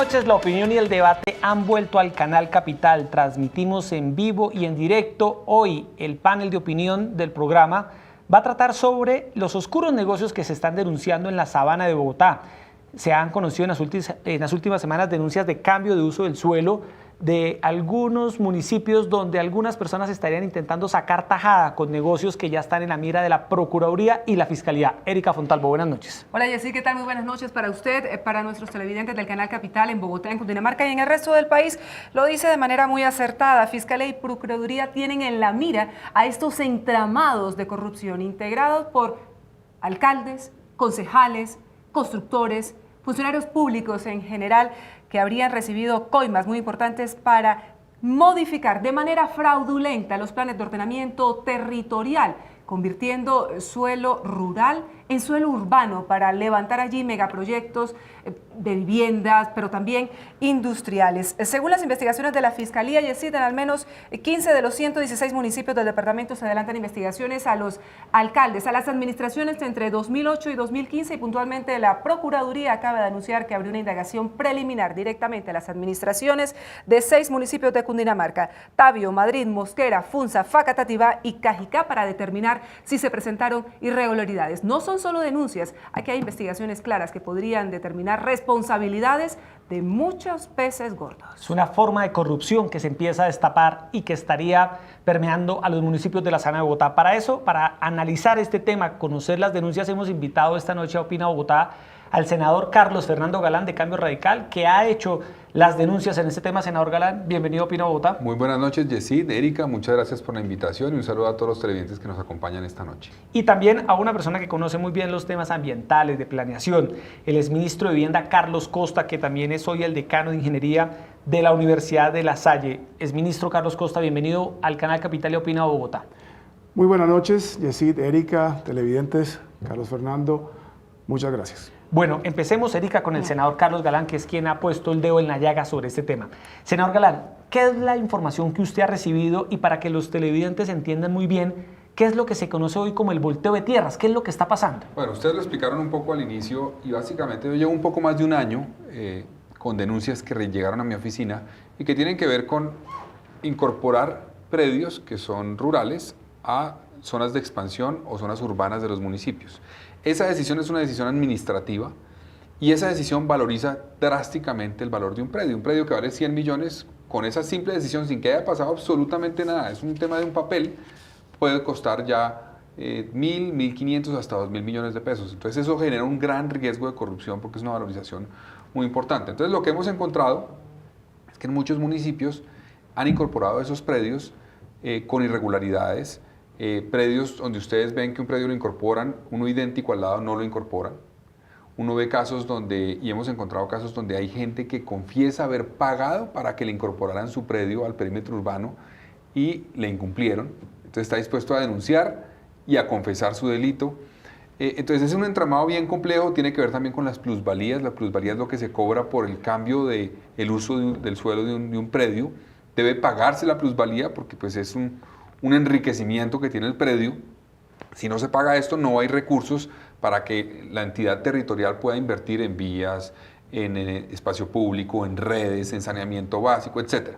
noches, la opinión y el debate han vuelto al canal Capital. Transmitimos en vivo y en directo. Hoy el panel de opinión del programa va a tratar sobre los oscuros negocios que se están denunciando en la sabana de Bogotá. Se han conocido en las últimas semanas denuncias de cambio de uso del suelo de algunos municipios donde algunas personas estarían intentando sacar tajada con negocios que ya están en la mira de la Procuraduría y la Fiscalía. Erika Fontalvo, buenas noches. Hola Jessy, ¿qué tal? Muy buenas noches para usted, para nuestros televidentes del canal Capital en Bogotá, en Cundinamarca y en el resto del país. Lo dice de manera muy acertada. Fiscalía y Procuraduría tienen en la mira a estos entramados de corrupción integrados por alcaldes, concejales, constructores, funcionarios públicos en general, que habrían recibido coimas muy importantes para modificar de manera fraudulenta los planes de ordenamiento territorial, convirtiendo suelo rural en suelo urbano para levantar allí megaproyectos de viviendas, pero también industriales. Según las investigaciones de la Fiscalía, en al menos 15 de los 116 municipios del departamento se adelantan investigaciones a los alcaldes, a las administraciones entre 2008 y 2015, y puntualmente la Procuraduría acaba de anunciar que abrió una indagación preliminar directamente a las administraciones de 6 municipios de Cundinamarca: Tabio, Madrid, Mosquera, Funza, Facatativá y Cajicá, para determinar si se presentaron irregularidades. No son solo denuncias, aquí hay investigaciones claras que podrían determinar responsabilidades de muchos peces gordos. Es una forma de corrupción que se empieza a destapar y que estaría permeando a los municipios de la Sabana de Bogotá. Para eso, para analizar este tema, conocer las denuncias, hemos invitado esta noche a Opina Bogotá al senador Carlos Fernando Galán de Cambio Radical, que ha hecho las denuncias en este tema. Senador Galán, bienvenido a Opina Bogotá. Muy buenas noches, Yesid, Erika, muchas gracias por la invitación y un saludo a todos los televidentes que nos acompañan esta noche. Y también a una persona que conoce muy bien los temas ambientales, de planeación, el exministro de Vivienda Carlos Costa, que también es hoy el decano de Ingeniería de la Universidad de La Salle. Exministro Carlos Costa, bienvenido al canal Capital y Opina Bogotá. Muy buenas noches, Yesid, Erika, televidentes, Carlos Fernando, muchas gracias. Bueno, empecemos, Erika, con el senador Carlos Galán, que es quien ha puesto el dedo en la llaga sobre este tema. Senador Galán, ¿qué es la información que usted ha recibido? Y para que los televidentes entiendan muy bien, ¿qué es lo que se conoce hoy como el volteo de tierras? ¿Qué es lo que está pasando? Bueno, ustedes lo explicaron un poco al inicio y básicamente yo llevo un poco más de un año con denuncias que llegaron a mi oficina y que tienen que ver con incorporar predios que son rurales a zonas de expansión o zonas urbanas de los municipios. Esa decisión es una decisión administrativa y esa decisión valoriza drásticamente el valor de un predio que vale 100 millones, con esa simple decisión, sin que haya pasado absolutamente nada, es un tema de un papel, puede costar ya 1.000, 1.500 hasta 2.000 millones de pesos. Entonces eso genera un gran riesgo de corrupción porque es una valorización muy importante. Entonces lo que hemos encontrado es que en muchos municipios han incorporado esos predios con irregularidades, predios donde ustedes ven que un predio lo incorporan, uno idéntico al lado no lo incorporan. Uno ve casos donde, y hemos encontrado casos donde hay gente que confiesa haber pagado para que le incorporaran su predio al perímetro urbano y le incumplieron. Entonces está dispuesto a denunciar y a confesar su delito. Entonces es un entramado bien complejo, tiene que ver también con las plusvalías. La plusvalía es lo que se cobra por el cambio del uso del suelo de un predio. Debe pagarse la plusvalía porque pues es un enriquecimiento que tiene el predio. Si no se paga esto, no hay recursos para que la entidad territorial pueda invertir en vías, en espacio público, en redes, en saneamiento básico, etc.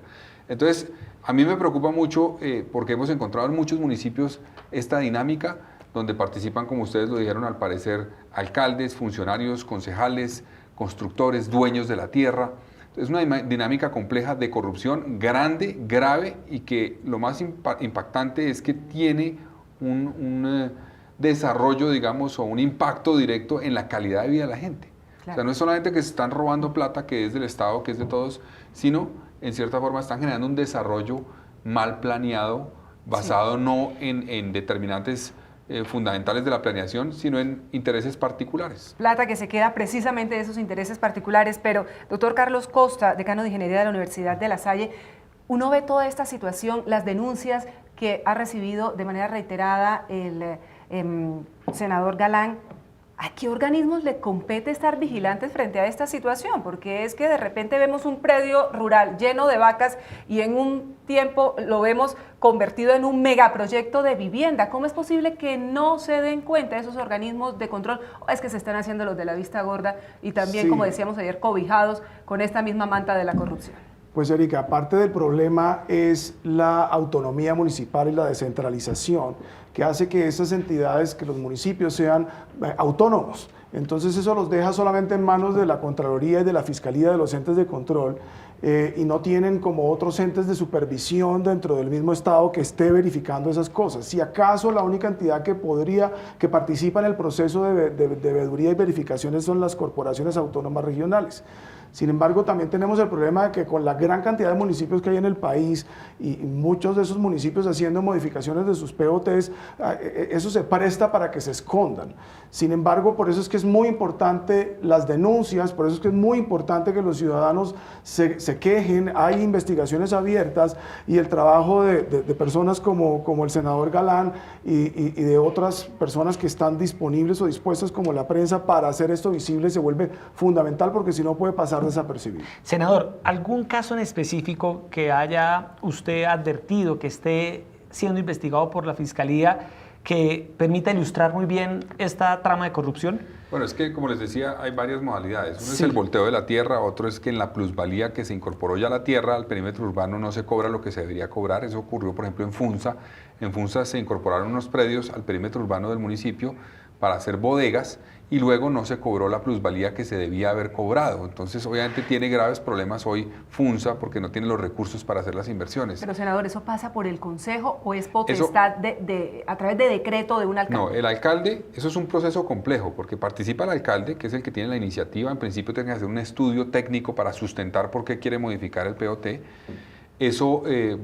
Entonces, a mí me preocupa mucho porque hemos encontrado en muchos municipios esta dinámica donde participan, como ustedes lo dijeron, al parecer, alcaldes, funcionarios, concejales, constructores, dueños de la tierra. Es una dinámica compleja de corrupción grande, grave, y que lo más impactante es que tiene un desarrollo, digamos, o un impacto directo en la calidad de vida de la gente. Claro. O sea, no es solamente que se están robando plata que es del Estado, que es de todos, sino, en cierta forma, están generando un desarrollo mal planeado, basado no en determinantes fundamentales de la planeación, sino en intereses particulares. Plata que se queda precisamente de esos intereses particulares. Pero, doctor Carlos Costa, decano de Ingeniería de la Universidad de La Salle, uno ve toda esta situación, las denuncias que ha recibido de manera reiterada el senador Galán. ¿a qué organismos le compete estar vigilantes frente a esta situación? Porque es que de repente vemos un predio rural lleno de vacas y en un tiempo lo vemos convertido en un megaproyecto de vivienda. ¿Cómo es posible que no se den cuenta esos organismos de control? ¿O es que se están haciendo los de la vista gorda y también, como decíamos ayer, cobijados con esta misma manta de la corrupción? Pues Erika, parte del problema es la autonomía municipal y la descentralización, que hace que esas entidades, que los municipios sean autónomos. Entonces eso los deja solamente en manos de la Contraloría y de la Fiscalía, de los entes de control, y no tienen como otros entes de supervisión dentro del mismo Estado que esté verificando esas cosas. Si acaso la única entidad que participa en el proceso de veeduría y verificaciones son las corporaciones autónomas regionales. Sin embargo, también tenemos el problema de que con la gran cantidad de municipios que hay en el país y muchos de esos municipios haciendo modificaciones de sus POTs, eso se presta para que se escondan. Sin embargo, por eso es que es muy importante las denuncias, por eso es que es muy importante que los ciudadanos se quejen, hay investigaciones abiertas y el trabajo de personas como el senador Galán y de otras personas que están disponibles o dispuestas como la prensa para hacer esto visible se vuelve fundamental, porque si no puede pasar desapercibido. Senador, ¿algún caso en específico que haya usted advertido que esté siendo investigado por la Fiscalía que permita ilustrar muy bien esta trama de corrupción? Bueno, es que como les decía, hay varias modalidades. Uno es el volteo de la tierra, otro es que en la plusvalía que se incorporó ya la tierra al perímetro urbano no se cobra lo que se debería cobrar. Eso ocurrió, por ejemplo, en Funza. En Funza se incorporaron unos predios al perímetro urbano del municipio para hacer bodegas y luego no se cobró la plusvalía que se debía haber cobrado. Entonces, obviamente tiene graves problemas hoy Funza porque no tiene los recursos para hacer las inversiones. Pero, senador, ¿eso pasa por el Consejo o es potestad a través de decreto de un alcalde? No, el alcalde, eso es un proceso complejo porque participa el alcalde, que es el que tiene la iniciativa. En principio tiene que hacer un estudio técnico para sustentar por qué quiere modificar el POT. Eso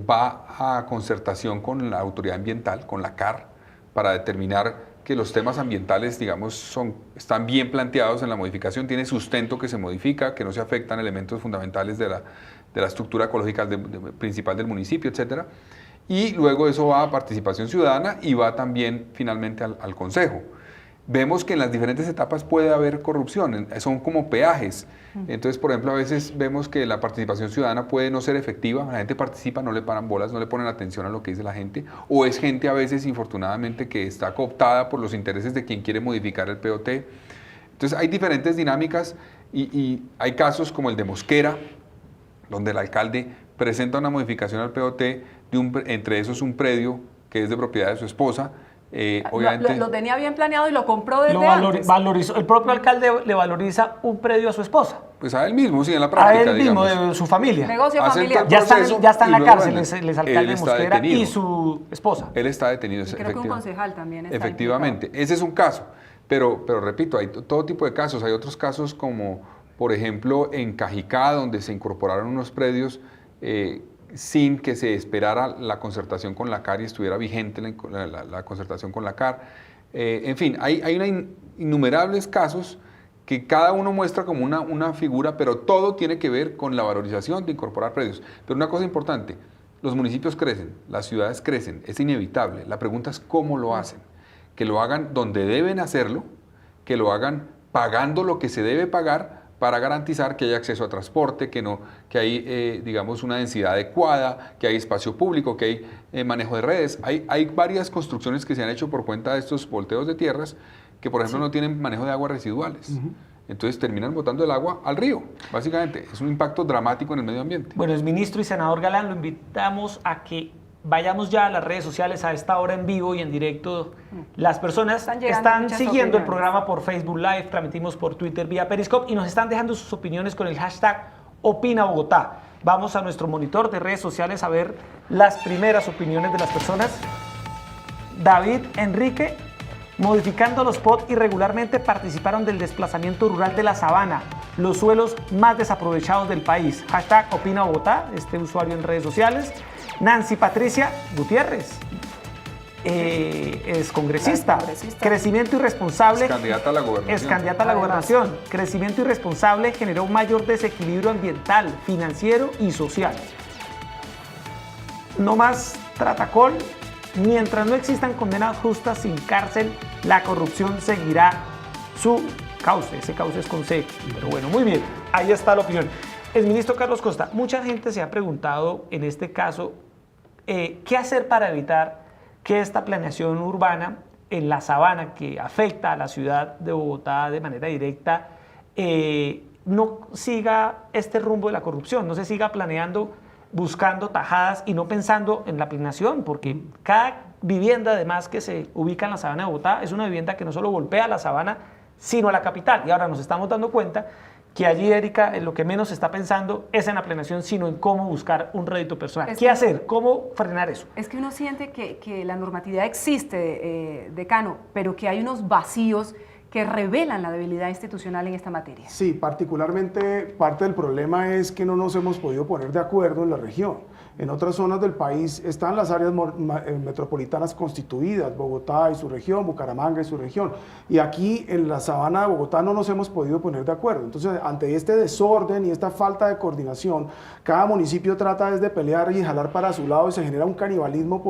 va a concertación con la autoridad ambiental, con la CAR, para determinar que los temas ambientales, digamos, están bien planteados en la modificación, tiene sustento que se modifica, que no se afectan elementos fundamentales de la estructura ecológica principal del municipio, etc. Y luego eso va a participación ciudadana y va también finalmente al Consejo. Vemos que en las diferentes etapas puede haber corrupción, son como peajes. Entonces, por ejemplo, a veces vemos que la participación ciudadana puede no ser efectiva, la gente participa, no le paran bolas, no le ponen atención a lo que dice la gente, o es gente a veces, infortunadamente, que está cooptada por los intereses de quien quiere modificar el POT. Entonces, hay diferentes dinámicas y hay casos como el de Mosquera, donde el alcalde presenta una modificación al POT, entre esos un predio que es de propiedad de su esposa. Obviamente, lo tenía bien planeado y lo compró desde antes. Valorizó, el propio alcalde le valoriza un predio a su esposa. Pues a él mismo, sí, en la práctica, a él mismo, digamos. de su familia. Negocio familiar. Ya está en la cárcel, el alcalde Mosquera detenido. y su esposa. Él está detenido. Y creo que un concejal también está efectivamente, implicado. Ese es un caso. Pero repito, hay todo tipo de casos. Hay otros casos como, por ejemplo, en Cajicá, donde se incorporaron unos predios sin que se esperara la concertación con la CAR y estuviera vigente la concertación con la CAR. En fin, hay innumerables casos que cada uno muestra como una figura, pero todo tiene que ver con la valorización de incorporar predios. Pero una cosa importante, los municipios crecen, las ciudades crecen, es inevitable. La pregunta es cómo lo hacen. Que lo hagan donde deben hacerlo, que lo hagan pagando lo que se debe pagar, para garantizar que haya acceso a transporte, que hay, digamos, una densidad adecuada, que hay espacio público, que hay manejo de redes. Hay varias construcciones que se han hecho por cuenta de estos volteos de tierras que, por ejemplo, no tienen manejo de aguas residuales. Entonces terminan botando el agua al río, básicamente. Es un impacto dramático en el medio ambiente. Bueno, el ministro y senador Galán, lo invitamos a que vayamos ya a las redes sociales a esta hora en vivo y en directo. Las personas están siguiendo el programa por Facebook Live, transmitimos por Twitter vía Periscope y nos están dejando sus opiniones con el hashtag #OpinaBogotá. Vamos a nuestro monitor de redes sociales a ver las primeras opiniones de las personas. David Enrique: modificando los POT irregularmente participaron del desplazamiento rural de la sabana, los suelos más desaprovechados del país. Hashtag #OpinaBogotá, este usuario en redes sociales. Nancy Patricia Gutiérrez, es congresista. Crecimiento irresponsable. Es candidata a la gobernación. Es candidata a la gobernación. Crecimiento irresponsable generó un mayor desequilibrio ambiental, financiero y social. No más Tratacol. Mientras no existan condenas justas sin cárcel, la corrupción seguirá su cauce. Ese cauce es con C, pero bueno, muy bien, ahí está la opinión. El ministro Carlos Costa, mucha gente se ha preguntado en este caso, ¿qué hacer para evitar que esta planeación urbana en la sabana que afecta a la ciudad de Bogotá de manera directa no siga este rumbo de la corrupción, no se siga planeando, buscando tajadas y no pensando en la planeación? Porque cada vivienda además que se ubica en la sabana de Bogotá es una vivienda que no solo golpea a la sabana, sino a la capital. Y ahora nos estamos dando cuenta que allí, Erika, en lo que menos se está pensando es en la planeación, sino en cómo buscar un rédito personal. ¿Qué hacer? ¿Cómo frenar eso? Es que uno siente que la normatividad existe, decano, pero que hay unos vacíos que revelan la debilidad institucional en esta materia. Sí, particularmente parte del problema es que no nos hemos podido poner de acuerdo en la región. En otras zonas del país están las áreas metropolitanas constituidas, Bogotá y su región, Bucaramanga y su región. Y aquí en la sabana de Bogotá no nos hemos podido poner de acuerdo. Entonces, ante este desorden y esta falta de coordinación, cada municipio trata desde pelear y jalar para su lado y se genera un canibalismo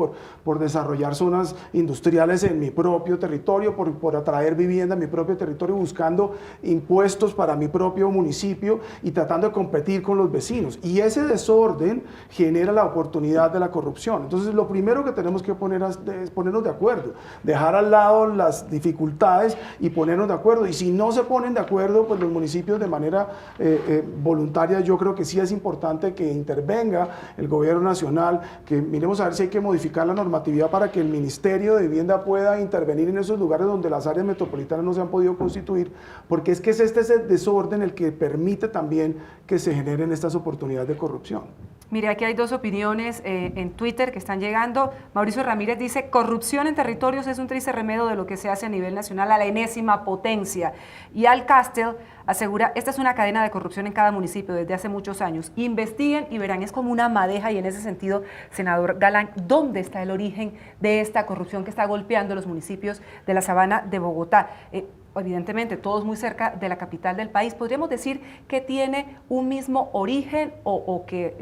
por desarrollar zonas industriales en mi propio territorio, por atraer vivienda en mi propio territorio, buscando impuestos para mi propio municipio y tratando de competir con los vecinos. Y ese desorden genera la oportunidad de la corrupción. Entonces, lo primero que tenemos que es ponernos de acuerdo, dejar al lado las dificultades y ponernos de acuerdo. Y si no se ponen de acuerdo, pues los municipios de manera voluntaria, yo creo que sí es importante que intervenga el gobierno nacional, que miremos a ver si hay que modificar la normatividad para que el Ministerio de Vivienda pueda intervenir en esos lugares donde las áreas metropolitanas no se han podido constituir, porque es que es ese desorden el que permite también que se generen estas oportunidades de corrupción. Mire, aquí hay dos opiniones en Twitter que están llegando. Mauricio Ramírez dice: corrupción en territorios es un triste remedio de lo que se hace a nivel nacional a la enésima potencia. Y Al Castel asegura: esta es una cadena de corrupción en cada municipio desde hace muchos años. Investiguen y verán, es como una madeja. Y en ese sentido, senador Galán, ¿dónde está el origen de esta corrupción que está golpeando los municipios de la sabana de Bogotá? Evidentemente, todos muy cerca de la capital del país. ¿Podríamos decir que tiene un mismo origen o que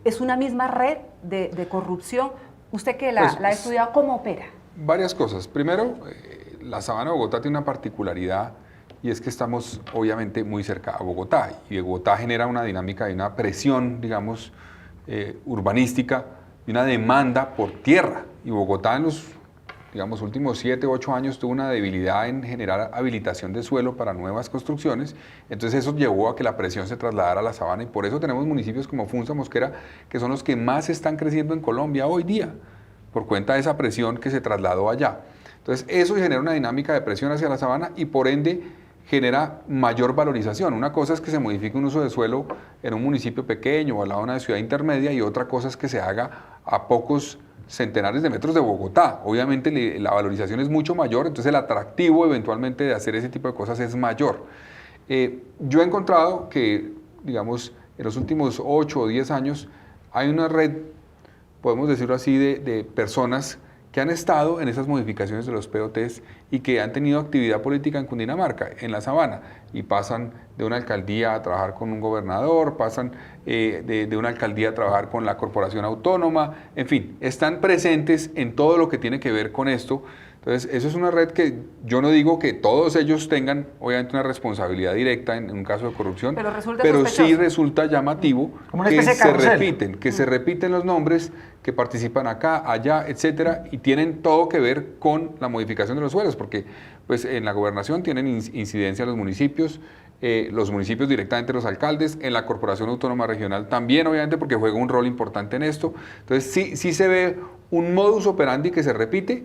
es una misma red de corrupción? Usted que la ha estudiado, ¿cómo opera? Varias cosas. Primero, la sabana de Bogotá tiene una particularidad y es que estamos obviamente muy cerca a Bogotá y Bogotá genera una dinámica y una presión, digamos, urbanística y una demanda por tierra. Y Bogotá en los últimos 7 u 8 años tuvo una debilidad en generar habilitación de suelo para nuevas construcciones, entonces eso llevó a que la presión se trasladara a la sabana y por eso tenemos municipios como Funza, Mosquera, que son los que más están creciendo en Colombia hoy día, por cuenta de esa presión que se trasladó allá. Entonces eso genera una dinámica de presión hacia la sabana y por ende genera mayor valorización. Una cosa es que se modifique un uso de suelo en un municipio pequeño o al lado de una ciudad intermedia y otra cosa es que se haga a pocos centenares de metros de Bogotá. Obviamente la valorización es mucho mayor, entonces el atractivo eventualmente de hacer ese tipo de cosas es mayor. Yo he encontrado que, digamos, en los últimos 8 o 10 años hay una red, podemos decirlo así, de personas que han estado en esas modificaciones de los POTs y que han tenido actividad política en Cundinamarca, en la sabana, y pasan de una alcaldía a trabajar con un gobernador, pasan de una alcaldía a trabajar con la corporación autónoma, en fin, están presentes en todo lo que tiene que ver con esto. Entonces, eso es una red que yo no digo que todos ellos tengan, obviamente, una responsabilidad directa en un caso de corrupción, pero sí resulta llamativo que se repiten los nombres, que participan acá, allá, etcétera, y tienen todo que ver con la modificación de los suelos, porque pues, en la gobernación tienen incidencia los municipios directamente los alcaldes, en la Corporación Autónoma Regional también, obviamente, porque juega un rol importante en esto. Entonces, sí se ve un modus operandi que se repite,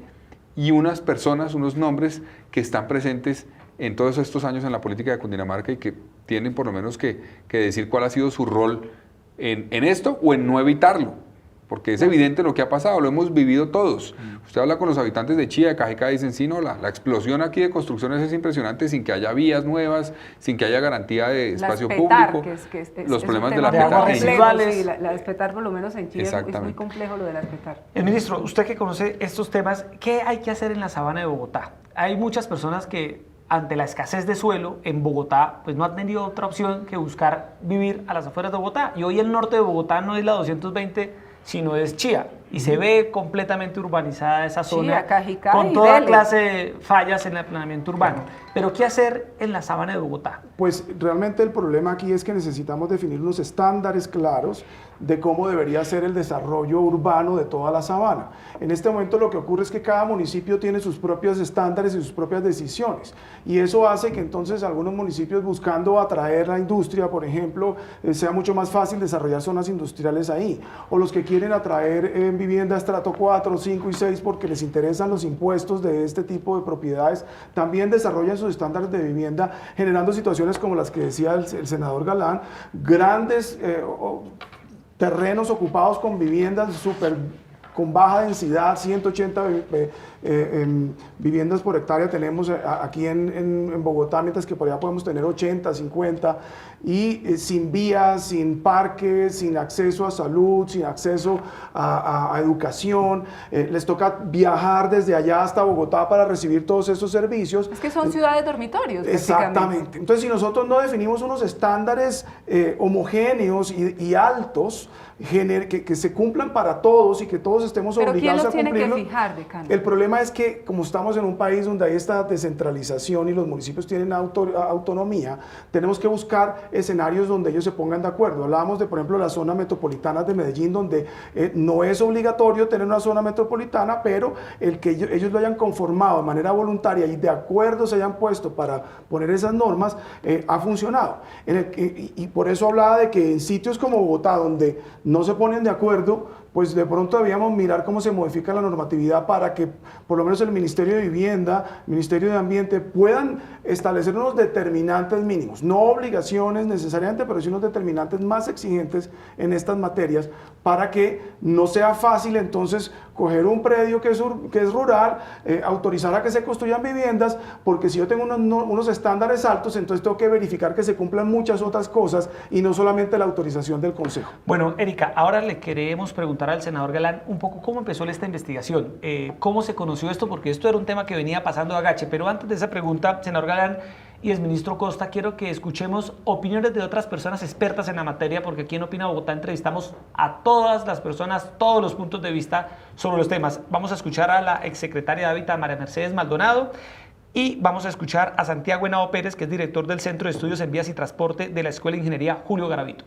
y unas personas, unos nombres que están presentes en todos estos años en la política de Cundinamarca y que tienen por lo menos que decir cuál ha sido su rol en esto o en no evitarlo, porque es evidente lo que ha pasado, lo hemos vivido todos. Usted habla con los habitantes de Chía, de Cajicá, y dicen, sí, no, la explosión aquí de construcciones es impresionante sin que haya vías nuevas, sin que haya garantía de espacio público, los problemas de la aguas residuales. Sí, la Espetar, por lo menos en Chía, es muy complejo lo de la Espetar. El ministro, usted que conoce estos temas, ¿qué hay que hacer en la sabana de Bogotá? Hay muchas personas que ante la escasez de suelo en Bogotá, pues no han tenido otra opción que buscar vivir a las afueras de Bogotá. Y hoy el norte de Bogotá no es la 220, sino es Chía. y se ve completamente urbanizada esa zona, acá Jicá con y toda Vélez. clase de fallas en el planeamiento urbano. Pero ¿qué hacer en la sabana de Bogotá? Pues realmente el problema aquí es que necesitamos definir unos estándares claros de cómo debería ser el desarrollo urbano de toda la sabana. En este momento lo que ocurre es que cada municipio tiene sus propios estándares y sus propias decisiones, y eso hace que entonces algunos municipios, buscando atraer la industria, por ejemplo, sea mucho más fácil desarrollar zonas industriales ahí, o los que quieren atraer vivienda estrato 4, 5 y 6 porque les interesan los impuestos de este tipo de propiedades, también desarrollan sus estándares de vivienda, generando situaciones como las que decía el senador Galán, grandes terrenos ocupados con viviendas con baja densidad, 180 viviendas por hectárea tenemos aquí en Bogotá, mientras que por allá podemos tener 80, 50, y sin vías, sin parques, sin acceso a salud, sin acceso a educación. Les toca viajar desde allá hasta Bogotá para recibir todos esos servicios. Es que son ciudades dormitorios. Exactamente. Entonces, si nosotros no definimos unos estándares homogéneos y altos, que se cumplan para todos y que todos estemos obligados a cumplirlos. ¿Pero quién los tiene que fijar, decano? El problema es que, como estamos en un país donde hay esta descentralización y los municipios tienen autonomía, tenemos que buscar escenarios donde ellos se pongan de acuerdo. Hablábamos de, por ejemplo, las zonas metropolitanas de Medellín, donde no es obligatorio tener una zona metropolitana, pero el que ellos lo hayan conformado de manera voluntaria y de acuerdo se hayan puesto para poner esas normas, ha funcionado. Y por eso hablaba de que en sitios como Bogotá, donde no se ponen de acuerdo, pues de pronto debíamos mirar cómo se modifica la normatividad para que por lo menos el Ministerio de Vivienda, el Ministerio de Ambiente puedan establecer unos determinantes mínimos, no obligaciones necesariamente, pero sí unos determinantes más exigentes en estas materias, para que no sea fácil entonces coger un predio que es rural, autorizar a que se construyan viviendas, porque si yo tengo unos estándares altos, entonces tengo que verificar que se cumplan muchas otras cosas y no solamente la autorización del Consejo. Bueno, Erika, ahora le queremos preguntar al senador Galán un poco cómo empezó esta investigación, cómo se conoció esto, porque esto era un tema que venía pasando a agache, pero antes de esa pregunta, senador Galán y exministro Costa, quiero que escuchemos opiniones de otras personas expertas en la materia, porque aquí en Opina Bogotá entrevistamos a todas las personas, todos los puntos de vista sobre los temas. Vamos a escuchar a la exsecretaria de Hábitat, María Mercedes Maldonado, y vamos a escuchar a Santiago Henao Pérez, que es director del Centro de Estudios en Vías y Transporte de la Escuela de Ingeniería Julio Garavito.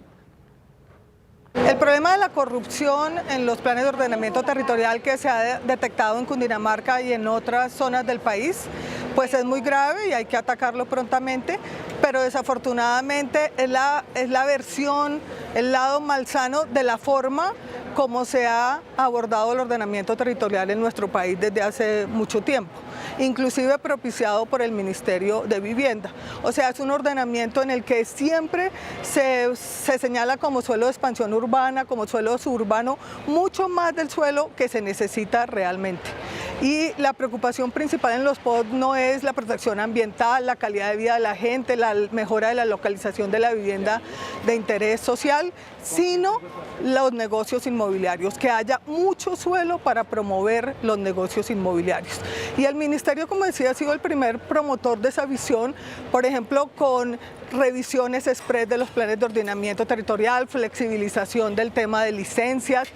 El problema de la corrupción en los planes de ordenamiento territorial que se ha detectado en Cundinamarca y en otras zonas del país, pues es muy grave y hay que atacarlo prontamente, pero desafortunadamente es la versión, el lado malsano de la forma como se ha abordado el ordenamiento territorial en nuestro país desde hace mucho tiempo, inclusive propiciado por el Ministerio de Vivienda. O sea, es un ordenamiento en el que siempre se señala como suelo de expansión urbana, como suelo suburbano, mucho más del suelo que se necesita realmente. Y la preocupación principal en los POD no es la protección ambiental, la calidad de vida de la gente, la mejora de la localización de la vivienda de interés social, sino los negocios inmobiliarios, que haya mucho suelo para promover los negocios inmobiliarios. Y el Ministerio, como decía, ha sido el primer promotor de esa visión, por ejemplo, con revisiones express de los planes de ordenamiento territorial, flexibilización del tema de licencias,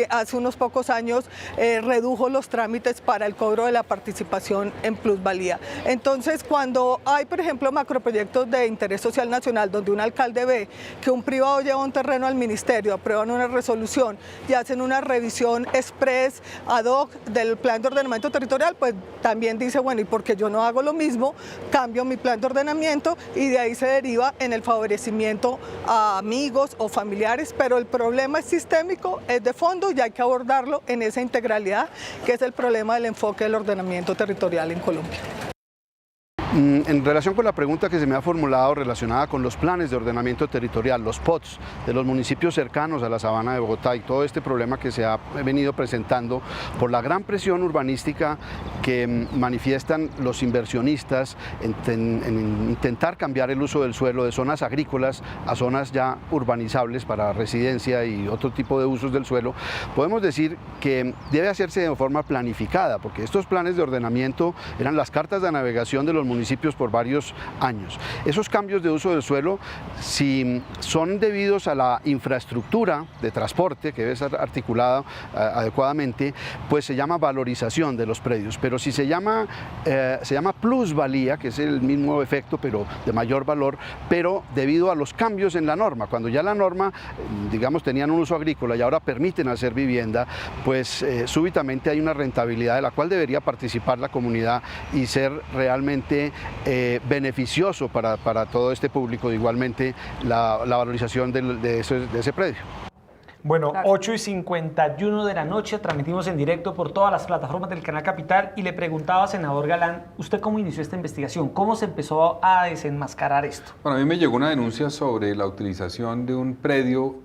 hace unos pocos años redujo los trámites para el cobro de la participación en plusvalía. Entonces, cuando hay, por ejemplo, macroproyectos de interés social nacional, donde un alcalde ve que un privado lleva un terreno al ministerio, aprueban una resolución y hacen una revisión express ad hoc del plan de ordenamiento territorial, pues también dice, bueno, ¿y por qué yo no hago lo mismo? Cambio mi plan de ordenamiento y de ahí se deriva en el favorecimiento a amigos o familiares, pero el problema es sistémico, es de fondo y hay que abordarlo en esa integralidad, que es el problema del enfoque del ordenamiento territorial en Colombia. En relación con la pregunta que se me ha formulado relacionada con los planes de ordenamiento territorial, los POTS de los municipios cercanos a la sabana de Bogotá y todo este problema que se ha venido presentando por la gran presión urbanística que manifiestan los inversionistas en intentar cambiar el uso del suelo de zonas agrícolas a zonas ya urbanizables para residencia y otro tipo de usos del suelo, podemos decir que debe hacerse de forma planificada, porque estos planes de ordenamiento eran las cartas de navegación de los municipios municipios por varios años. Esos cambios de uso del suelo, si son debidos a la infraestructura de transporte que debe estar articulada adecuadamente, pues se llama valorización de los predios, pero si se llama plusvalía, que es el mismo efecto pero de mayor valor, pero debido a los cambios en la norma. Cuando ya la norma, digamos, tenían un uso agrícola y ahora permiten hacer vivienda, pues súbitamente hay una rentabilidad de la cual debería participar la comunidad y ser realmente beneficioso para todo este público, igualmente la valorización de ese predio. Bueno, Claro. 8:51 de la noche, transmitimos en directo por todas las plataformas del Canal Capital y le preguntaba, senador Galán, ¿usted cómo inició esta investigación? ¿Cómo se empezó a desenmascarar esto? Bueno, a mí me llegó una denuncia sobre la utilización de un predio,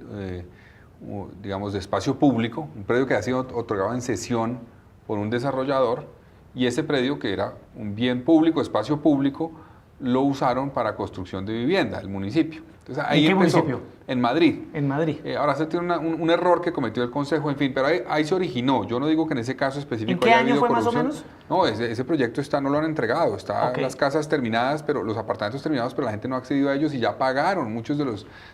digamos, de espacio público, un predio que ha sido otorgado en cesión por un desarrollador, y ese predio, que era un bien público, espacio público, lo usaron para construcción de vivienda, el municipio. Entonces, ahí ¿En qué empezó, municipio? En Madrid. En Madrid. Ahora se tiene un error que cometió el Consejo, en fin, pero ahí se originó. Yo no digo que en ese caso específico ¿En qué haya año habido fue más o corrupción. menos? No, ese proyecto no lo han entregado, están Ok. las casas terminadas, pero los apartamentos terminados, pero la gente no ha accedido a ellos y ya pagaron muchos de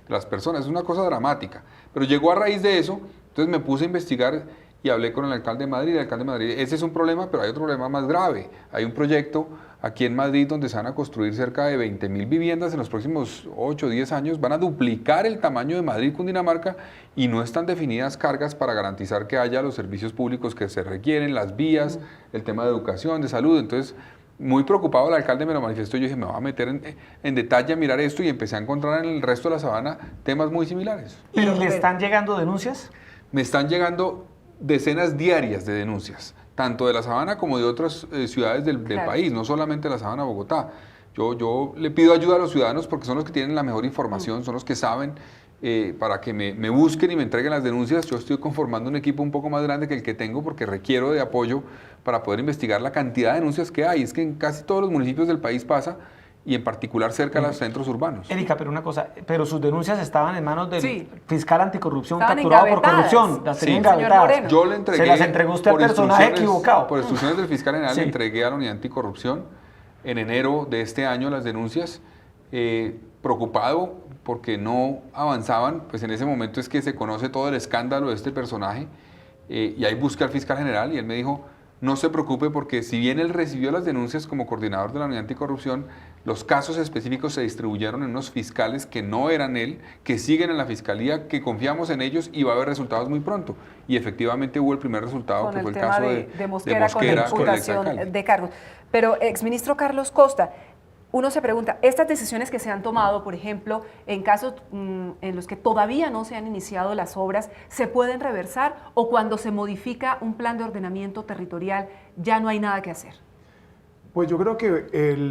las personas. Es una cosa dramática. Pero llegó a raíz de eso, entonces me puse a investigar y hablé con el alcalde de Madrid. El alcalde de Madrid, ese es un problema, pero hay otro problema más grave. Hay un proyecto aquí en Madrid donde se van a construir cerca de 20.000 viviendas en los próximos 8 o 10 años. Van a duplicar el tamaño de Madrid, Cundinamarca, y no están definidas cargas para garantizar que haya los servicios públicos que se requieren, las vías, el tema de educación, de salud. Entonces, muy preocupado el alcalde me lo manifestó. Yo dije, me voy a meter en detalle a mirar esto, y empecé a encontrar en el resto de la sabana temas muy similares. ¿Y le están llegando denuncias? Me están llegando decenas diarias de denuncias, tanto de la sabana como de otras ciudades del Claro. país, no solamente la sabana de Bogotá. Yo le pido ayuda a los ciudadanos porque son los que tienen la mejor información, son los que saben, para que me busquen y me entreguen las denuncias. Yo estoy conformando un equipo un poco más grande que el que tengo porque requiero de apoyo para poder investigar la cantidad de denuncias que hay. Es que en casi todos los municipios del país pasa, y en particular cerca de los centros urbanos. Erika, pero una cosa, pero sus denuncias estaban en manos del Sí. fiscal anticorrupción Estaban capturado por engavetadas. corrupción. Las tenía Sí. engavetadas. Señor Moreno. Yo le entregué, Se las entregó usted al por personaje instrucciones- equivocado. Por instrucciones del fiscal general, Sí. le entregué a la unidad anticorrupción en enero de este año las denuncias, preocupado porque no avanzaban. Pues en ese momento es que se conoce todo el escándalo de este personaje, y ahí busqué al fiscal general y él me dijo, no se preocupe, porque si bien él recibió las denuncias como coordinador de la unidad anticorrupción, los casos específicos se distribuyeron en unos fiscales que no eran él, que siguen en la fiscalía, que confiamos en ellos y va a haber resultados muy pronto. Y efectivamente hubo el primer resultado, Con que fue el el tema caso de Mosquera con la el imputación exalcalde. de cargos. Pero, exministro Carlos Costa, uno se pregunta, estas decisiones que se han tomado, por ejemplo, en casos en los que todavía no se han iniciado las obras, ¿se pueden reversar, o cuando se modifica un plan de ordenamiento territorial ya no hay nada que hacer? Pues yo creo que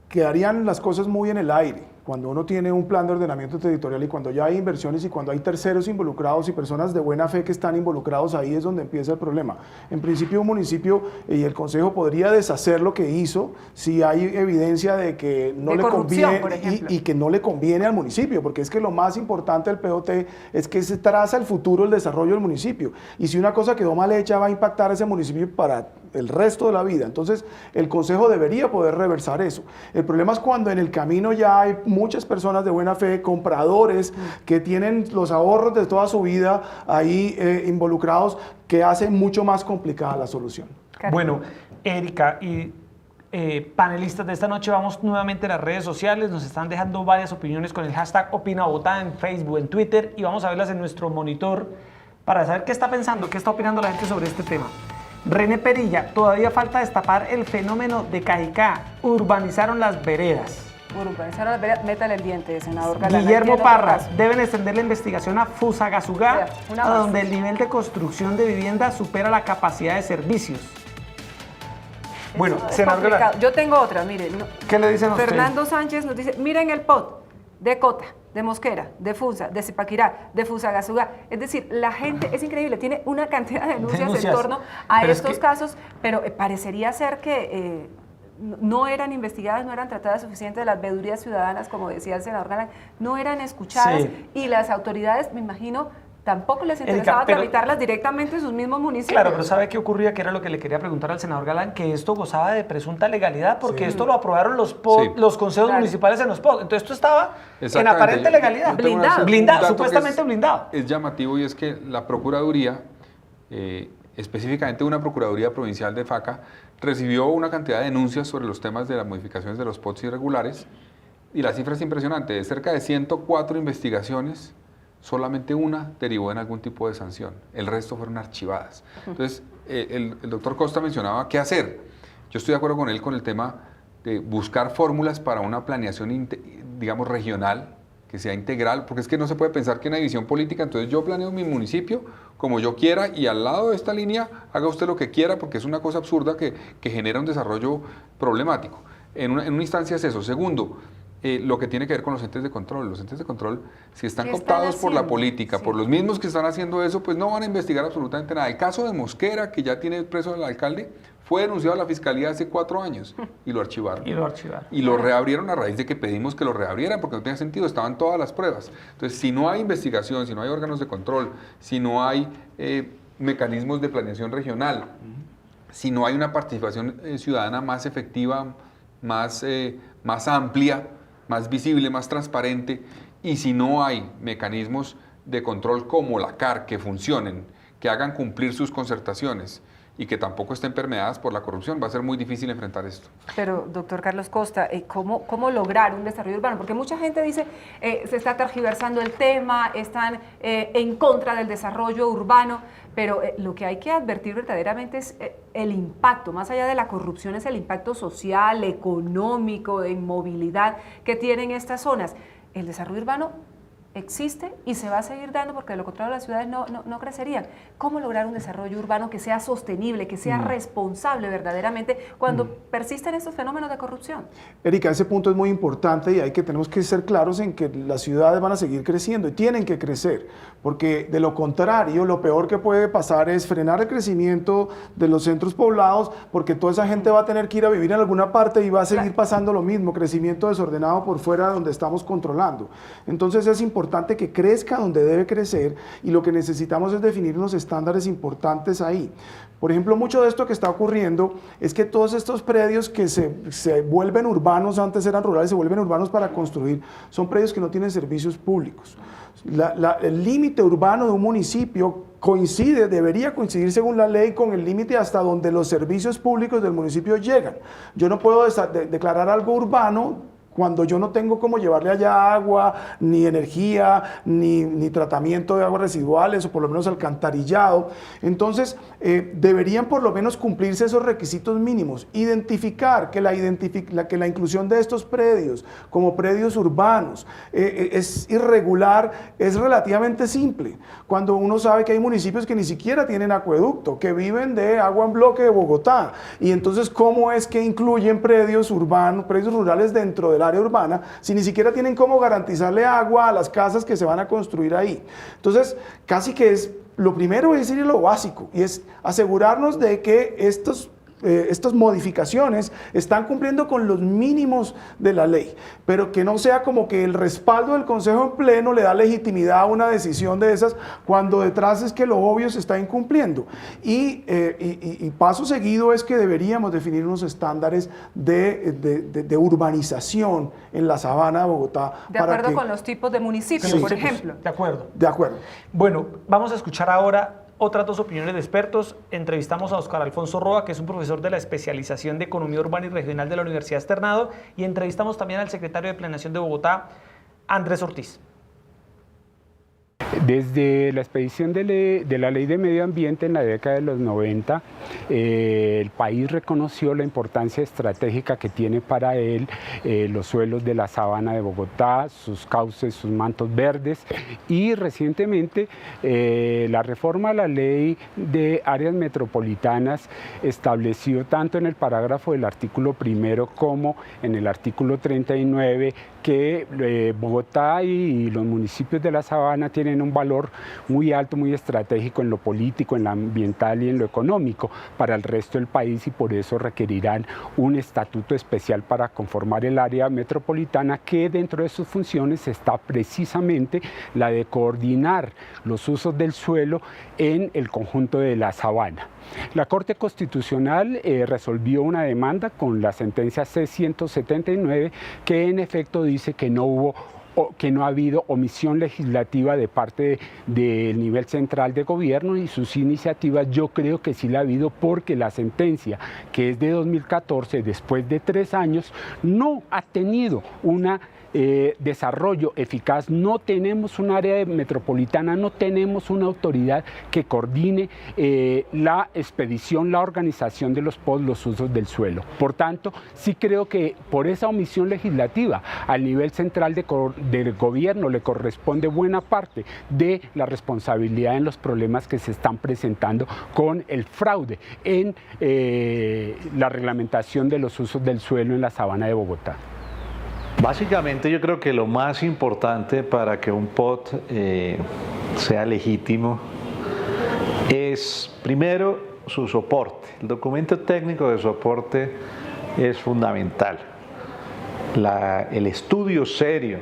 quedarían las cosas muy en el aire cuando uno tiene un plan de ordenamiento territorial y cuando ya hay inversiones y cuando hay terceros involucrados y personas de buena fe que están involucrados. Ahí es donde empieza el problema. En principio, un municipio y el Consejo podría deshacer lo que hizo si hay evidencia de que no De le corrupción, conviene por ejemplo. y que no le conviene al municipio, porque es que lo más importante del POT es que se traza el futuro, el desarrollo del municipio. Y si una cosa quedó mal hecha, va a impactar a ese municipio para el resto de la vida. Entonces, el Consejo debería poder reversar eso. El problema es cuando en el camino ya hay muchas personas de buena fe, compradores, que tienen los ahorros de toda su vida ahí involucrados, que hacen mucho más complicada la solución. Karen. Bueno, Erika y panelistas de esta noche, vamos nuevamente a las redes sociales. Nos están dejando varias opiniones con el hashtag #OpinaBogotá en Facebook, en Twitter, y vamos a verlas en nuestro monitor para saber qué está pensando, qué está opinando la gente sobre este tema. René Perilla, todavía falta destapar el fenómeno de Cajicá. Urbanizaron las veredas. Urbanizaron las veredas, métale el diente, senador Galán. Guillermo Aquí en otro Parras, caso. deben extender la investigación a Fusagasugá, Vea, una a más. donde el nivel de construcción de vivienda supera la capacidad de servicios. Bueno, Es senador Galán, complicado. Yo tengo otra, mire. ¿qué le dicen a usted? Fernando Sánchez nos dice, miren el POT de Cota, de Mosquera, de Fusa, de Zipaquirá, de Fusagasugá. Es decir, la gente, es increíble, tiene una cantidad de denuncias en torno a Pero es estos que- casos, pero parecería ser que no eran investigadas, no eran tratadas suficientes, las veedurías ciudadanas, como decía el senador Galán, no eran escuchadas, Sí. y las autoridades, me imagino, tampoco les interesaba tramitarlas directamente en sus mismos municipios. Claro, pero ¿sabe qué ocurría? Que era lo que le quería preguntar al senador Galán, que esto gozaba de presunta legalidad, porque esto lo aprobaron los consejos municipales en los POT. Entonces esto estaba en aparente legalidad. Blindado, supuestamente blindado. Es llamativo, y es que la Procuraduría, específicamente una Procuraduría Provincial de Faca, recibió una cantidad de denuncias sobre los temas de las modificaciones de los POTs irregulares, y la cifra es impresionante. De cerca de 104 investigaciones, solamente una derivó en algún tipo de sanción. El resto fueron archivadas. Entonces, el doctor Costa mencionaba qué hacer. Yo estoy de acuerdo con él con el tema de buscar fórmulas para una planeación, digamos, regional, que sea integral, porque es que no se puede pensar que en una división política, entonces yo planeo mi municipio como yo quiera y al lado de esta línea haga usted lo que quiera, porque es una cosa absurda que genera un desarrollo problemático. En una instancia es eso. Segundo, lo que tiene que ver con los entes de control. Los entes de control, si están cooptados por la política, por los mismos que están haciendo eso, pues no van a investigar absolutamente nada. El caso de Mosquera, que ya tiene preso al alcalde, fue denunciado a la fiscalía hace 4 años y lo archivaron. Y lo reabrieron a raíz de que pedimos que lo reabrieran, porque no tenía sentido, estaban todas las pruebas. Entonces, si no hay investigación, si no hay órganos de control, si no hay mecanismos de planeación regional, si no hay una participación ciudadana más efectiva, más amplia, más visible, más transparente, y si no hay mecanismos de control como la CAR que funcionen, que hagan cumplir sus concertaciones y que tampoco estén permeadas por la corrupción, va a ser muy difícil enfrentar esto. Pero, doctor Carlos Costa, ¿cómo lograr un desarrollo urbano? Porque mucha gente dice, se está tergiversando el tema, están en contra del desarrollo urbano, pero lo que hay que advertir verdaderamente es el impacto, más allá de la corrupción, es el impacto social, económico, de movilidad que tienen estas zonas. El desarrollo urbano existe y se va a seguir dando, porque de lo contrario las ciudades no crecerían. ¿Cómo lograr un desarrollo urbano que sea sostenible, que sea responsable verdaderamente cuando persisten estos fenómenos de corrupción? Erika, ese punto es muy importante y tenemos que ser claros en que las ciudades van a seguir creciendo y tienen que crecer, porque de lo contrario, lo peor que puede pasar es frenar el crecimiento de los centros poblados, porque toda esa gente va a tener que ir a vivir en alguna parte y va a seguir pasando lo mismo, crecimiento desordenado por fuera donde estamos controlando. Entonces es importante que crezca donde debe crecer, y lo que necesitamos es definir unos estándares importantes ahí. Por ejemplo, mucho de esto que está ocurriendo es que todos estos predios que se vuelven urbanos, antes eran rurales, se vuelven urbanos para construir, son predios que no tienen servicios públicos. El límite urbano de un municipio debería coincidir según la ley con el límite hasta donde los servicios públicos del municipio llegan. Yo no puedo declarar algo urbano cuando yo no tengo cómo llevarle allá agua, ni energía, ni tratamiento de aguas residuales, o por lo menos alcantarillado. Entonces, deberían por lo menos cumplirse esos requisitos mínimos. Identificar que la inclusión de estos predios como predios urbanos es irregular, es relativamente simple. Cuando uno sabe que hay municipios que ni siquiera tienen acueducto, que viven de agua en bloque de Bogotá, y entonces, ¿cómo es que incluyen predios urbanos, predios rurales dentro de la área urbana, si ni siquiera tienen cómo garantizarle agua a las casas que se van a construir ahí? Entonces, casi que lo primero es ir a lo básico, y es asegurarnos de que estas modificaciones están cumpliendo con los mínimos de la ley, pero que no sea como que el respaldo del Consejo en pleno le da legitimidad a una decisión de esas, cuando detrás es que lo obvio se está incumpliendo. Y paso seguido es que deberíamos definir unos estándares de urbanización en la sabana de Bogotá. De acuerdo con los tipos de municipios, por ejemplo. De acuerdo. De acuerdo. Bueno, vamos a escuchar ahora otras 2 opiniones de expertos. Entrevistamos a Oscar Alfonso Roa, que es un profesor de la especialización de Economía Urbana y Regional de la Universidad Externado, y entrevistamos también al secretario de Planeación de Bogotá, Andrés Ortiz. Desde la expedición de la Ley de Medio Ambiente en la década de los 90, el país reconoció la importancia estratégica que tiene para él los suelos de la sabana de Bogotá, sus cauces, sus mantos verdes, y recientemente la reforma a la Ley de Áreas Metropolitanas estableció tanto en el parágrafo del artículo 1 como en el artículo 39 que Bogotá y los municipios de la sabana tienen tienen un valor muy alto, muy estratégico en lo político, en lo ambiental y en lo económico para el resto del país, y por eso requerirán un estatuto especial para conformar el área metropolitana, que dentro de sus funciones está precisamente la de coordinar los usos del suelo en el conjunto de la sabana. La Corte Constitucional resolvió una demanda con la sentencia C-179 que en efecto dice que no ha habido omisión legislativa de parte del nivel central de gobierno, y sus iniciativas yo creo que sí la ha habido, porque la sentencia, que es de 2014, después de 3 años, no ha tenido una desarrollo eficaz. No tenemos un área metropolitana, no tenemos una autoridad que coordine la expedición, la organización de los POT, los usos del suelo. Por tanto, sí creo que por esa omisión legislativa al nivel central del gobierno le corresponde buena parte de la responsabilidad en los problemas que se están presentando con el fraude en la reglamentación de los usos del suelo en la sabana de Bogotá. Básicamente yo creo que lo más importante para que un POT sea legítimo es primero su soporte. El documento técnico de soporte es fundamental. El estudio serio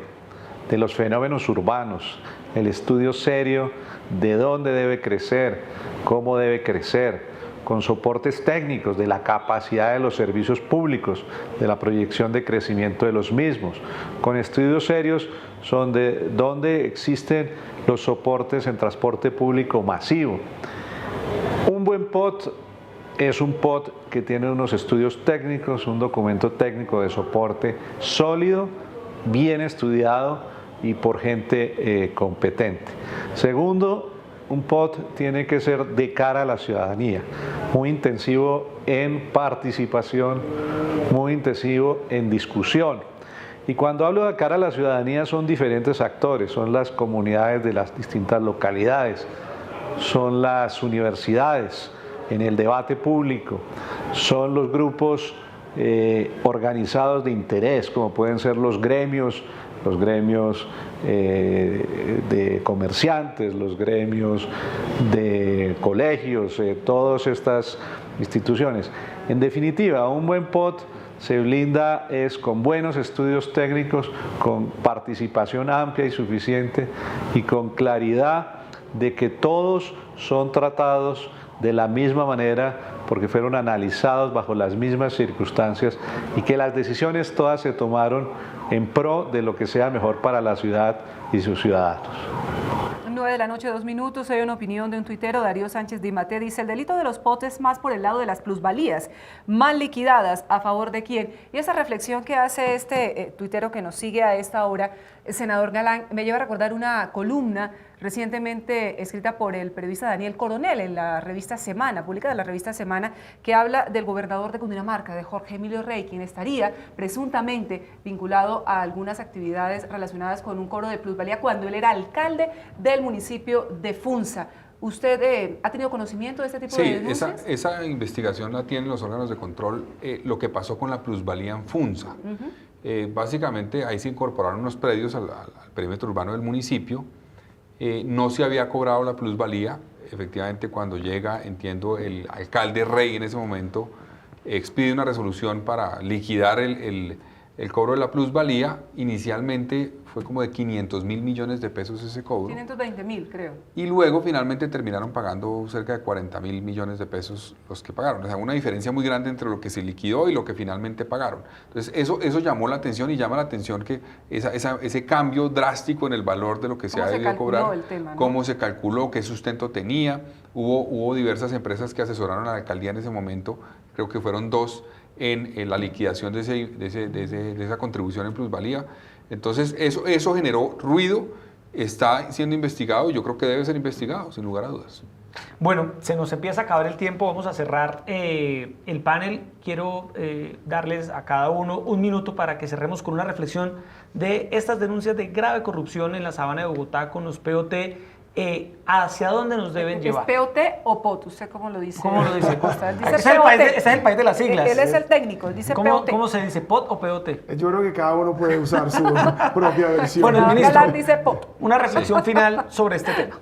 de los fenómenos urbanos, el estudio serio de dónde debe crecer, cómo debe crecer, con soportes técnicos de la capacidad de los servicios públicos, de la proyección de crecimiento de los mismos, con estudios serios donde existen los soportes en transporte público masivo. Un buen POT es un POT que tiene unos estudios técnicos, un documento técnico de soporte sólido, bien estudiado y por gente competente. Segundo, un POT tiene que ser de cara a la ciudadanía, muy intensivo en participación, muy intensivo en discusión. Y cuando hablo de cara a la ciudadanía son diferentes actores, son las comunidades de las distintas localidades, son las universidades en el debate público, son los grupos organizados de interés, como pueden ser los gremios de comerciantes, los gremios de colegios, todas estas instituciones. En definitiva, un buen POT se blinda con buenos estudios técnicos, con participación amplia y suficiente y con claridad de que todos son tratados de la misma manera porque fueron analizados bajo las mismas circunstancias y que las decisiones todas se tomaron en pro de lo que sea mejor para la ciudad y sus ciudadanos. 9 de la noche, 2 minutos. Hay una opinión de un tuitero, Darío Sánchez Dimate, dice: el delito de los POT es más por el lado de las plusvalías mal liquidadas. ¿A favor de quién? Y esa reflexión que hace este tuitero que nos sigue a esta hora, el senador Galán, me lleva a recordar una columna recientemente escrita por el periodista Daniel Coronel en la revista Semana, publicada en la revista Semana, que habla del gobernador de Cundinamarca, de Jorge Emilio Rey, quien estaría presuntamente vinculado a algunas actividades relacionadas con un cobro de plusvalía cuando él era alcalde del municipio de Funza. ¿Usted ha tenido conocimiento de este tipo de denuncias? Sí, esa investigación la tienen los órganos de control, lo que pasó con la plusvalía en Funza. Básicamente ahí se incorporaron unos predios al perímetro urbano del municipio. No se había cobrado la plusvalía. Efectivamente, cuando llega, entiendo, el alcalde Rey en ese momento expide una resolución para liquidar el cobro de la plusvalía. Inicialmente fue como de 500.000 millones de pesos ese cobro. 520.000, creo. Y luego finalmente terminaron pagando cerca de 40.000 millones de pesos los que pagaron. O sea, una diferencia muy grande entre lo que se liquidó y lo que finalmente pagaron. Entonces eso llamó la atención y llama la atención que ese cambio drástico en el valor de lo que se ha debido cobrar, el tema, ¿no? Cómo se calculó, qué sustento tenía. Hubo diversas empresas que asesoraron a la alcaldía en ese momento, creo que fueron 2, en la liquidación de esa contribución en plusvalía. Entonces eso generó ruido, está siendo investigado y yo creo que debe ser investigado, sin lugar a dudas. Bueno, se nos empieza a acabar el tiempo, vamos a cerrar el panel. Quiero darles a cada uno 1 minuto para que cerremos con una reflexión de estas denuncias de grave corrupción en la sabana de Bogotá con los POT. ¿hacia dónde nos deben llevar? ¿Es POT o POT? ¿Usted cómo lo dice? ¿Cómo lo dice? Costa? Él dice Ese es POT. ese es el país de las siglas. Él es el técnico, él dice POT. ¿Cómo se dice? ¿POT o POT? Yo creo que cada uno puede usar su propia versión. Bueno, el Señor ministro, Galán dice POT. una reflexión final sobre este tema.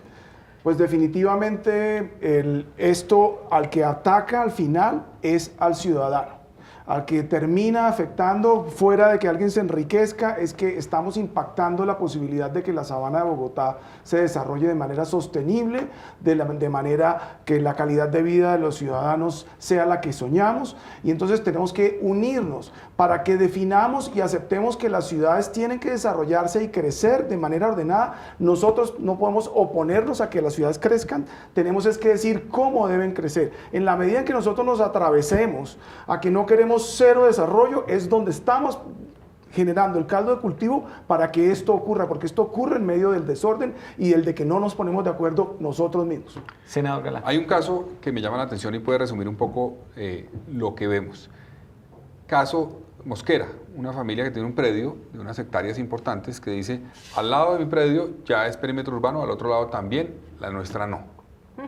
Pues definitivamente esto al que ataca al final es al ciudadano. Al que termina afectando, fuera de que alguien se enriquezca, es que estamos impactando la posibilidad de que la sabana de Bogotá se desarrolle de manera sostenible, de manera que la calidad de vida de los ciudadanos sea la que soñamos, y entonces tenemos que unirnos para que definamos y aceptemos que las ciudades tienen que desarrollarse y crecer de manera ordenada. Nosotros no podemos oponernos a que las ciudades crezcan, tenemos es que decir cómo deben crecer. En la medida en que nosotros nos atravesemos a que no queremos cero desarrollo, es donde estamos generando el caldo de cultivo para que esto ocurra, porque esto ocurre en medio del desorden y el de que no nos ponemos de acuerdo nosotros mismos. Senador Galán. Hay un caso que me llama la atención y puede resumir un poco lo que vemos. Caso Mosquera, una familia que tiene un predio de unas hectáreas importantes que dice, al lado de mi predio ya es perímetro urbano, al otro lado también, la nuestra no.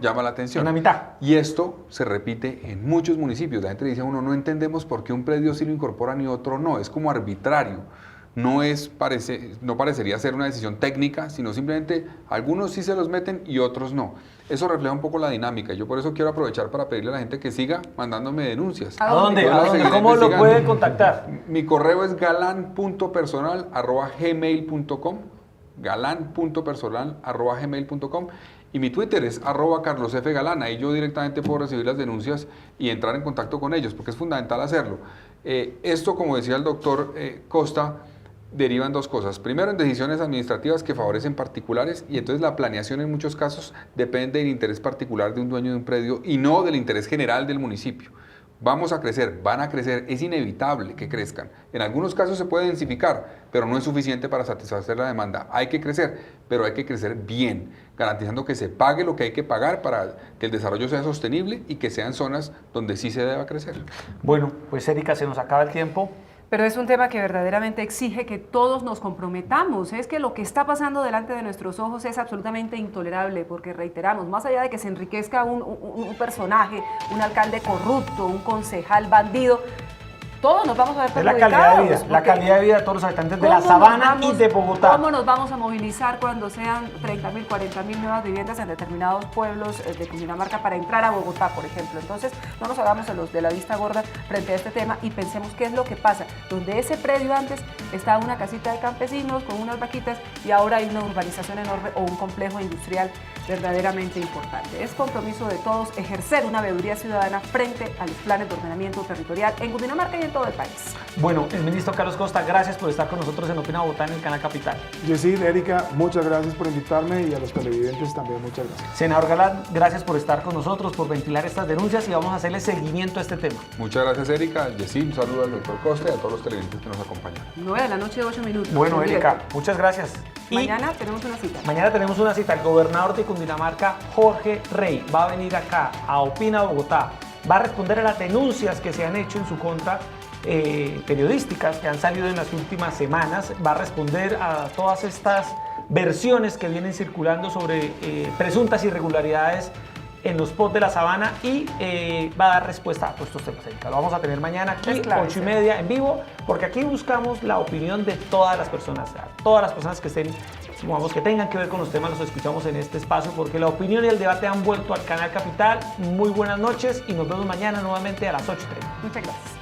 Llama la atención. En la mitad. Y esto se repite en muchos municipios. La gente dice a uno, no entendemos por qué un predio sí lo incorporan y otro no. Es como arbitrario. No parecería ser una decisión técnica, sino simplemente algunos sí se los meten y otros no. Eso refleja un poco la dinámica. Yo por eso quiero aprovechar para pedirle a la gente que siga mandándome denuncias. ¿A dónde? Yo las seguiré ¿Cómo lo investigando. puede contactar? Mi correo es galan.personal@gmail.com, galan.personal@gmail.com, y mi Twitter es @carlosfgalán. Ahí yo directamente puedo recibir las denuncias y entrar en contacto con ellos, porque es fundamental hacerlo. Esto, como decía el doctor Costa, derivan dos cosas. Primero, en decisiones administrativas que favorecen particulares, y entonces la planeación en muchos casos depende del interés particular de un dueño de un predio y no del interés general del municipio. Vamos a crecer, van a crecer, es inevitable que crezcan. En algunos casos se puede densificar, pero no es suficiente para satisfacer la demanda. Hay que crecer, pero hay que crecer bien, garantizando que se pague lo que hay que pagar para que el desarrollo sea sostenible y que sean zonas donde sí se deba crecer. Bueno, pues Erika, se nos acaba el tiempo. Pero es un tema que verdaderamente exige que todos nos comprometamos. Es que lo que está pasando delante de nuestros ojos es absolutamente intolerable, porque reiteramos, más allá de que se enriquezca un personaje, un alcalde corrupto, un concejal bandido, todos nos vamos a ver Es la perjudicados. calidad de vida, la calidad de vida de todos los habitantes de la Sabana y de Bogotá. ¿Cómo nos vamos a movilizar cuando sean 30.000, 40.000 nuevas viviendas en determinados pueblos de Cundinamarca para entrar a Bogotá, por ejemplo? Entonces, no nos hagamos los de la vista gorda frente a este tema y pensemos qué es lo que pasa. Donde ese predio antes estaba una casita de campesinos con unas vaquitas y ahora hay una urbanización enorme o un complejo industrial verdaderamente importante. Es compromiso de todos ejercer una veeduría ciudadana frente a los planes de ordenamiento territorial en Cundinamarca y en todo el país. Bueno, el ministro Carlos Costa, gracias por estar con nosotros en Opina Bogotá en el Canal Capital. Yesid, Erika, muchas gracias por invitarme y a los televidentes también muchas gracias. Senador Galán, gracias por estar con nosotros, por ventilar estas denuncias y vamos a hacerle seguimiento a este tema. Muchas gracias, Erika. Yesid, un saludo al doctor Costa y a todos los televidentes que nos acompañan. 9 de la noche, 8 minutos. Bueno, En Erika, directo. muchas gracias. Y Mañana tenemos una cita. mañana tenemos una cita. El gobernador de Cundinamarca, Jorge Rey, va a venir acá a Opina Bogotá. Va a responder a las denuncias que se han hecho en su contra, periodísticas que han salido en las últimas semanas. Va a responder a todas estas versiones que vienen circulando sobre presuntas irregularidades en los POT de la Sabana y va a dar respuesta a todos estos temas, Erika. Lo vamos a tener mañana aquí, Esclarecer. 8:30 en vivo, porque aquí buscamos la opinión de todas las personas, todas las personas que estén, digamos, que tengan que ver con los temas, los escuchamos en este espacio, porque la opinión y el debate han vuelto al Canal Capital. Muy buenas noches y nos vemos mañana nuevamente a las 8:30. Muchas gracias.